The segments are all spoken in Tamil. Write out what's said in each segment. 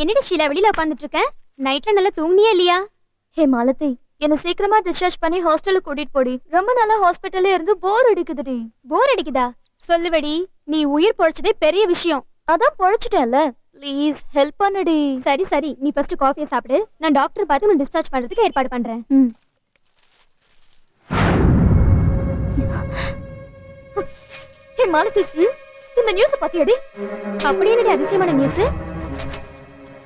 என்னடி ஷீலா வெளியில உட்காந்துட்டு இருக்க? நைட்ல நல்லா தூங்குனியா இல்லையா? ஹே மாலதி, என்ன சீக்கிரமா டிஸ்சார்ஜ் பண்ணி ஹாஸ்டலுக்கு கூட்டிட்டு போடி. ரொம்ப நாளா ஹாஸ்பிட்டல்ல இருந்து போர் அடிக்குதுடி. போர் அடிக்குதா? சொல்லுவடி, நீ உயிர் பொழைச்சதே பெரிய விஷயம். அதான் பொழைச்சிட்டேன்ல, ப்ளீஸ் ஹெல்ப் பண்ணுடி. சரி சரி, நீ ஃபர்ஸ்ட் காஃபியை சாப்பிடு. நான் டாக்டர் பார்த்து உன்னை டிஸ்சார்ஜ் பண்றதுக்கு ஏற்பாடு பண்றேன். ஹே மாலதி, இந்த நியூஸ் பாத்தியாடி? அப்படி என்னடி அதிசயமான நியூஸ்?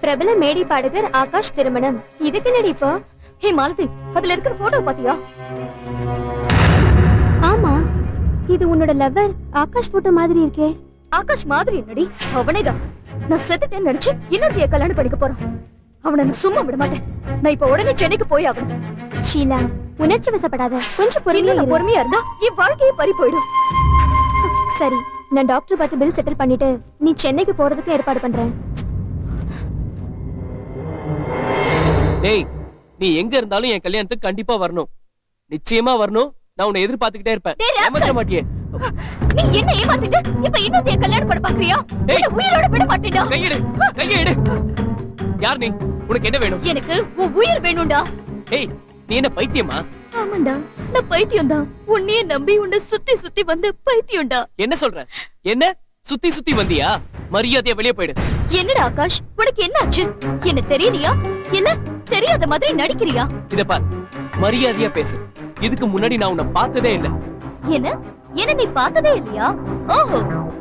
பிரபல மேடை பாடகர் ஆகாஷ் திருமணம். இதுக்கு என்னடி இப்போ? ஹே மாலதி, அதுல இருக்கிற போட்டோ பாத்தியா? ஆமா, இது உன்னோட லவர் ஆகாஷ் போட்டோ மாதிரி இருக்கே. ஆகாஷ் மாதிரி என்னடி? அவனேதான். நான் செத்துட்டேன்னு நினைச்சு இன்னொருத்தைய கல்யாணம் பண்ணிக்க போறான். அவனை நான் சும்மா விட மாட்டேன். நான் இப்ப உடனே சென்னைக்கு போய் ஆகணும். ஷீலா, உணர்ச்சி வசப்படாத, கொஞ்சம் பொறுமையா இருந்தா என் வாழ்க்கையே பறி போயிடும். சரி, நான் டாக்டர் பார்த்து பில் செட்டில் பண்ணிட்டு நீ சென்னைக்கு போறதுக்கு ஏற்பாடு பண்றேன். டேய், நீ எங்க இருந்தாலும் என் கல்யாணத்துக்கு கண்டிப்பா வரணும். நிச்சயமா வரணும். நான் உன்னை எதிர்பார்த்துக்கிட்டே இருப்பேன். ஏமாத்த மாட்டியே? நீ என்ன ஏமாத்திட்டு இப்ப இன்னொரு கல்யாணம் பண்ண பாக்குறியா? உயிரோட விட மாட்டேடா. கையெடு. யார் நீ? உனக்கு என்ன வேணும்? எனக்கு உன் உயிர் வேணும்டா. ஏய், நீ என்ன பைத்தியமா? ஆமாண்டா, நான் பைத்தியம்தான். உன்னையே நம்பி உன்னை சுத்தி வந்து பைத்தியம்டா. என்ன சொல்ற? என்ன சுத்தி வந்தியா? மரியாதையா வெளியே போயிடு. என்னடா ஆகாஷ், உனக்கு என்ன ஆச்சு? என்ன தெரியலையா? இல்ல தெரியாத மாதிரி நடிக்கிறியா? இத பார், மரியாதையா பேசு. இதுக்கு முன்னாடி நான் உன்னை பார்த்ததே இல்ல. என்ன நீ பார்த்ததே இல்லையா? ஓஹோ,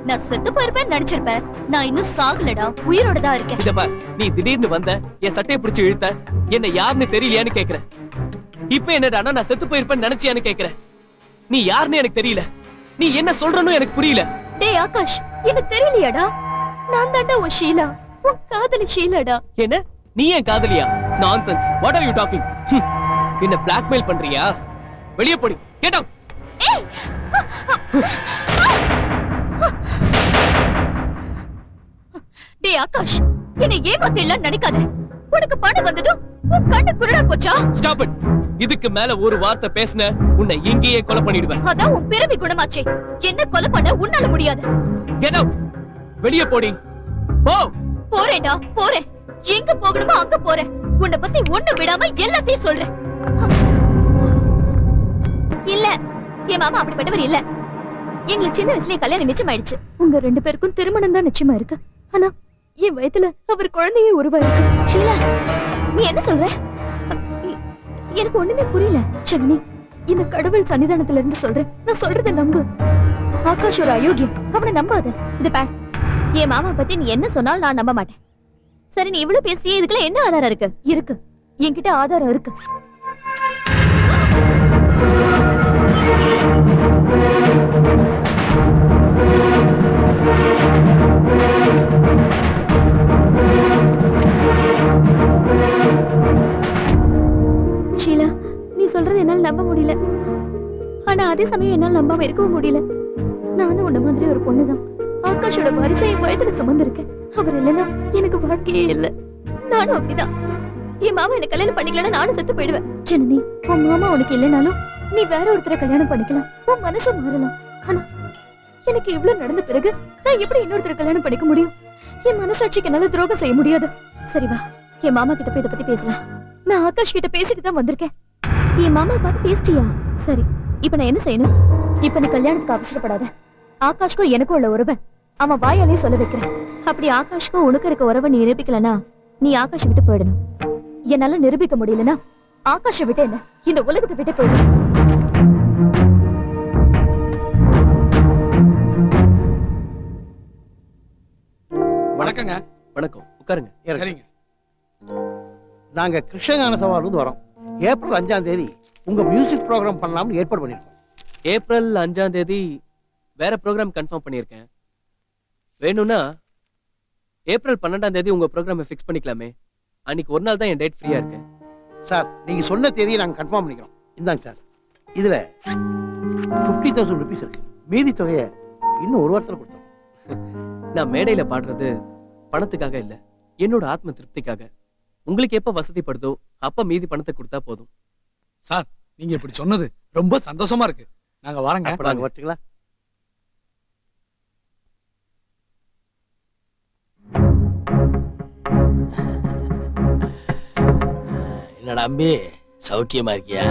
நான் செத்து போயிருப்பேன் நினைச்சிருப்பேன். நான் இன்னும் சாகலடா, உயிரோட தான் இருக்கேன். இத பார், நீ திடீர்னு வந்த, என் சட்டையை பிடிச்சு இழுத்த, என்ன யாருன்னு தெரியலையான்னு கேக்குற. இப்ப என்னடா நான் செத்து போயிருப்பேன் நினைச்சியான்னு கேக்குற. நீ யாருன்னு எனக்கு தெரியல. நீ என்ன சொல்றன்னு எனக்கு புரியல. டேய் ஆகாஷ், எனக்கு தெரியலையாடா? நான் தான்டா உன் ஷீலா, உன் காதலி ஷீலாடா. என்ன? நீ ஏன் காதலியா? Nonsense. What are you talking? என்ன பிளாக்மெயில் பண்றியா? வெளியே போடி. Get out. ஏய், டேய் ஆகாஷ், என்ன ஏமாத்தலாம் நினைக்காத. உனக்கு பணம் வந்ததும் உன் கண்ணு குருடா போச்சா? Stop it. இதுக்கு மேல ஒரு வார்த்தை பேசுன உன்னை இங்கேயே கொலை பண்ணிடுவேன். அதான் உன் பிறவி குணமாச்சே. என்ன கொலை பண்ண உன்னால முடியாது. Get out. வெளியே போடி. போ. போறேன்டா, போறேன். எங்க போகணுமோ அங்க போறேன். உன்னை பத்தி ஒண்ணு விடாம எல்லாத்தையும் சொல்றேன். இல்ல, என் மாமா அப்படிப்பட்டவர் இல்ல. எங்களுக்கு சின்ன வயசுலயே கல்யாணம் நிச்சயம் ஆயிடுச்சு. உங்க 2 பேருக்கும் திருமணம் தான் நிச்சயமா இருக்கு. ஆனா என் வயத்துல அவர் குழந்தையே உருவாயிருக்கு. ஷீலா, நீ என்ன சொல்ற? எனக்கு ஒண்ணுமே புரியல. ஜனனி, இந்த கடவுள் சன்னிதானத்துல இருந்து சொல்றேன், நான் சொல்றத நம்பு. ஆகாஷ் ஒரு அயோக்கியம், அவனை நம்பாத. இது பார், என் மாமா பத்தி நீ என்ன சொன்னாலும் நான் நம்ப மாட்டேன். சரி, நீ இவ்வளவு பேசியே இதுக்குள்ள என்ன ஆதாரம் இருக்கு? இருக்கு, என்கிட்ட ஆதாரம் இருக்கு. ஷீலா, நீ சொல்றது என்னால நம்ப முடியல. ஆனா அதே சமயம் என்னால நம்பாம இருக்கவும் முடியல. நானும் உன்ன மாதிரி ஒரு பொண்ணுதான். ஆகாஷோட வரிசையை வயதுல சுமந்திருக்கேன். அவர் இல்லைன்னா எனக்கு வாழ்க்கையே இல்ல. நானும் அப்படிதான். என் மாமா என்ன கல்யாணம் பண்ணிக்கலன்னா நானும் செத்து போயிடுவேன். ஜனனி, உன் மாமா உனக்கு இல்லைனாலும் நீ வேற ஒருத்தரை கல்யாணம் பண்ணிக்கலாம். உன் மனசு மாறலாம். ஆனா எனக்கு இவ்வளவு நடந்த பிறகு நான் எப்படி இன்னொருத்தரை கல்யாணம் பண்ணிக்க முடியும்? என் மனசாட்சிக்கு என்னால துரோகம் செய்ய முடியாது. சரி வா, என் மாமா கிட்ட போய் இதை பத்தி பேசலாம். நான் ஆகாஷ் கிட்ட பேசிட்டு தான் வந்திருக்கேன். என் மாமா பார்த்து பேசிட்டியா? சரி, இப்ப நான் என்ன செய்யணும்? இப்ப நீ கல்யாணத்துக்கு அவசரப்படாத. ஆகாஷ்க்கும் எனக்கும் உள்ள உறவை அவன் வாயாலே சொல்ல வைக்கிறேன். அப்படி ஆகாஷ்க்கும் உனக்கு இருக்க உறவை நீ நிரூபிக்கலனா நீ ஆகாஷை விட்டு போயிடணும். என்னால நிரூபிக்க முடியலனா ஆகாஷை விட்டு என்ன இந்த உலகத்தை விட்டு போயிடணும். வணக்கங்க. வணக்கம், உட்காருங்க. சரிங்க. நாங்க கிருஷ்ணகான சவாலிருந்து வரோம். ஏப்ரல் 5ஆம் தேதி உங்க மியூசிக் ப்ரோக்ராம் பண்ணலாம்னு ஏற்பாடு பண்ணிருக்கோம். ஏப்ரல் 5ஆம் தேதி வேற ப்ரோக்ராம் கன்ஃபார்ம் பண்ணியிருக்கேன். வேணும்னா ஏப்ரல் 12ஆம் தேதி உங்க ப்ரோக்ராமை ஃபிக்ஸ் பண்ணிக்கலாமே. அன்னைக்கு ஒரு நாள் தான் என் டேட் ஃப்ரீயா இருக்கு. சார், நீங்க சொன்ன தேதியை நாங்க கன்ஃபார்ம் பண்ணிக்கிறோம். இந்தாங்க சார், இதுல 50,000 ருபீஸ் இருக்கு. மீதி தொகையை இன்னும் ஒரு வாரத்தில் கொடுத்தோம். நான் மேடையில பாடுறது பணத்துக்காக இல்ல, என்னோட ஆத்ம திருப்திக்காக. உங்களுக்கு எப்ப வசதிப்படுதோ அப்ப மீதி பணத்தை கொடுத்தா போதும். சார், நீங்க இப்படி சொன்னது ரொம்ப சந்தோஷமா இருக்கு. நாங்க வரங்க. நாங்க வரட்டுங்களா? என்னடா அம்பி சௌக்கியமா இருக்கியா?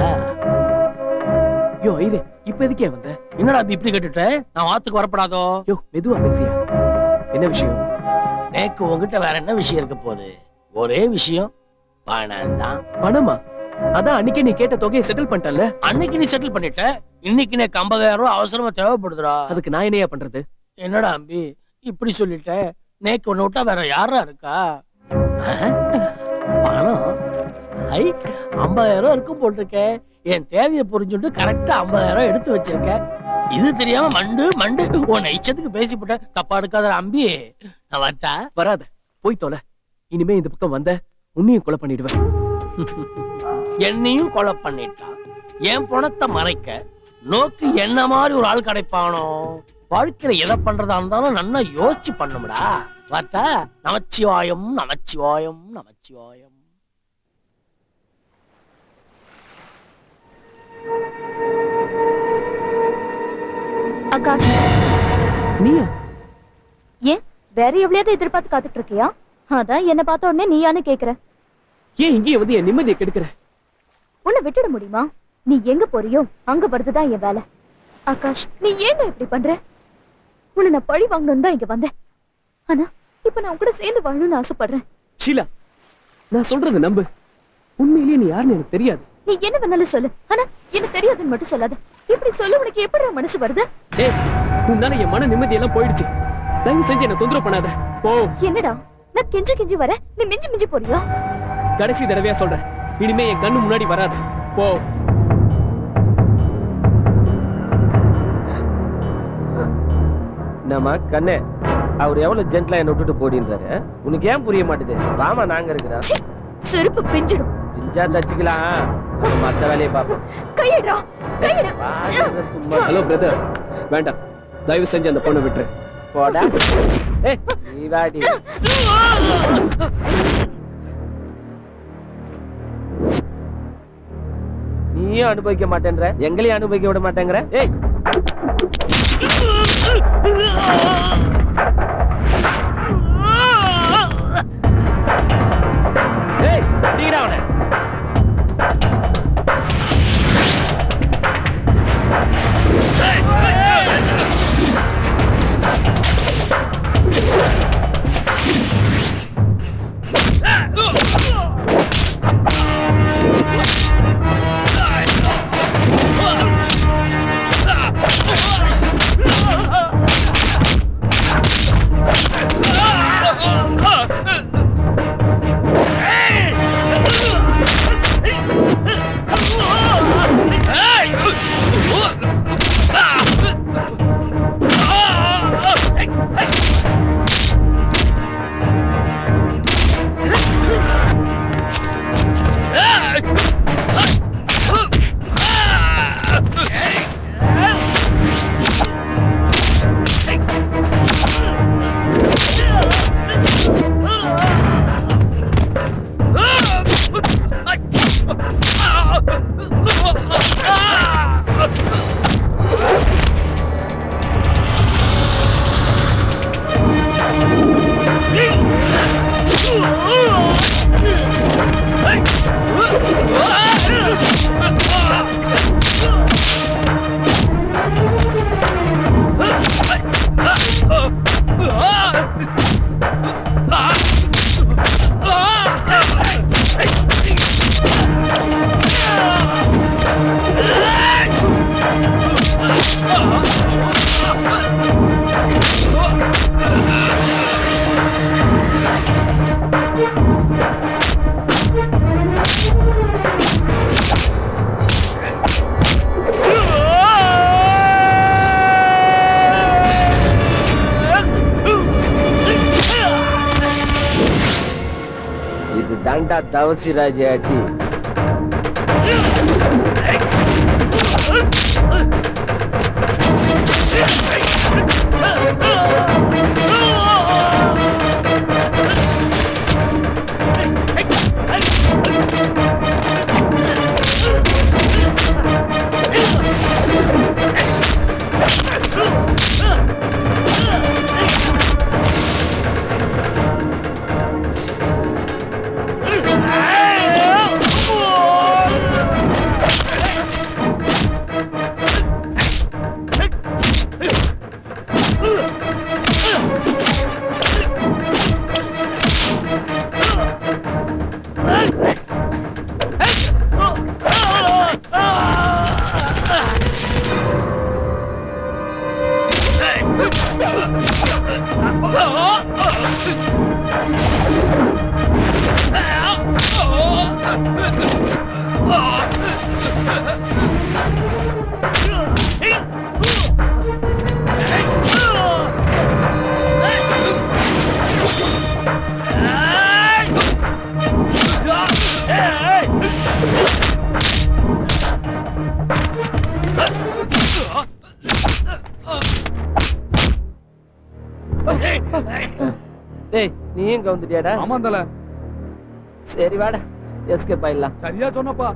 யோ ஐரே இப்ப எதுக்கே வந்த? என்னடா அம்பி இப்படி கேட்டுட்ட? நான் வாத்துக்கு வரப்படாதோ? யோ மெதுவா பேசியா. என்ன விஷயம்? நேக்கு உங்ககிட்ட வேற என்ன விஷயம் இருக்க போகுது? ஒரே விஷயம், பணம் தான். பணமா? அதான் அன்னைக்கு நீ கேட்ட தொகையை செட்டில் பண்ணிட்டல. அன்னைக்கு நீ செட்டில் பண்ணிட்ட, இன்னைக்கு எனக்கு 50,000 ரூபாய் அவசரமா தேவைப்படுதுடா. அதுக்கு நான் என்னையா பண்றது? என்னடா அம்பி இப்படி சொல்லிட்ட? நேக்கு ஒண்ணு விட்டா வேற யாரா இருக்கா? பணம் 50,000 இருக்கும் போட்டிருக்க. என் தேவையை புரிஞ்சுட்டு கரெக்டா 50,000 எடுத்து வச்சிருக்க. இது தெரியாம மண்டு மண்டு உன் இச்சத்துக்கு பேசி போட்ட. தப்பா எடுக்காத அம்பி. நான் வரட்டா? வராத, போய் தொலை. இனிமே இந்த பக்கம் வந்த உன்னையும் கொலை பண்ணிடுவேன். என்னையும் கொலை பண்ணிட்டான். என் பணத்தை மறைக்க நோக்கு என்ன மாதிரி ஒரு ஆள் கிடைப்பானோ? வாழ்க்கையில எதை பண்றதா இருந்தாலும் நல்லா யோசிச்சு பண்ணும்டா. வரட்டா? நமச்சிவாயம் நமச்சிவாயம் நமச்சிவாயம். ஆகாஷ், நீயா? ஏன் வேற எவ்வளவு எதிர்பார்த்து காத்துட்டு இருக்கியா? அதான் என்ன பார்த்த உடனே நீயான்னு கேக்குற. ஏன் இங்கே வந்து என் நிம்மதியை கெடுக்கிற? உன்னை விட்டுட முடியுமா? நீ எங்க போறியோ அங்க வருதுதான் என் வேலை. ஆகாஷ், நீ ஏன் இப்படி பண்ற? உன்னை நான் பழி வாங்கணும்னு தான் இங்க வந்தேன். ஆனா இப்ப நான் கூட சேர்ந்து வாழணும்னு ஆசைப்படுறேன். ஷீலா, நான் சொல்றது நம்பு. உண்மையிலேயே நீ யாருன்னு எனக்கு தெரியாது. நீ என்ன வேணாலும் சொல்லு, ஆனா எனக்கு தெரியாதுன்னு மட்டும் சொல்லாத. இப்படி சொல்ல உனக்கு எப்படி மனசு வருது? ஏய், உன்னால என் மன நிம்மதி எல்லாம் போயிடுச்சு. தயவு செஞ்சு என்ன தொந்தரவு பண்ணாத. போ. என்னடா நான் கெஞ்சி கெஞ்சி வர, நீ மிஞ்சி மிஞ்சி போறியா? கடைசி தடவையா சொல்றேன், இனிமே என் கண்ணு முன்னாடி வராத. போ. நம்ம கண்ணே, அவர் எவ்வளவு ஜென்ட்லா என்ன விட்டுட்டு போடின்றாரு. உனக்கு ஏன் புரிய மாட்டேது? வாமா, நாங்க இருக்கிறோம். செருப்பு பிஞ்சிடும். பிஞ்சா தச்சுக்கலாம், மத்த வேலையை பார்ப்போம். கையடா கையடா. சும்மா ஹலோ பிரதர், வேண்டாம். தயவு செஞ்சு அந்த பொண்ணை விட்டுரு. போடா. ஏய், நீ வாடி. நீயும் அனுபவிக்க மாட்டேன்ற, எங்களையும் அனுபவிக்க விட மாட்டேங்கிற. ஏய், ஏய், அடிடா அவனை. இது தாண்டா தவசி ராஜாட்டி. டேய் நீ எங்க வந்துட்டியாடா? ஆமா தல, சரி வாடா எஸ்கேப் ஆயிடலாம். சரியா சொன்னப்பா.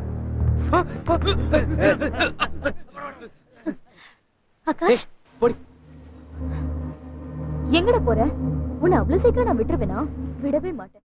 ஆகாஷ் போடி. எங்கட போற? உன்னை அவ்வளவு சீக்கிரம் நான் விட்டுருவேனா? விடவே மாட்டேன்.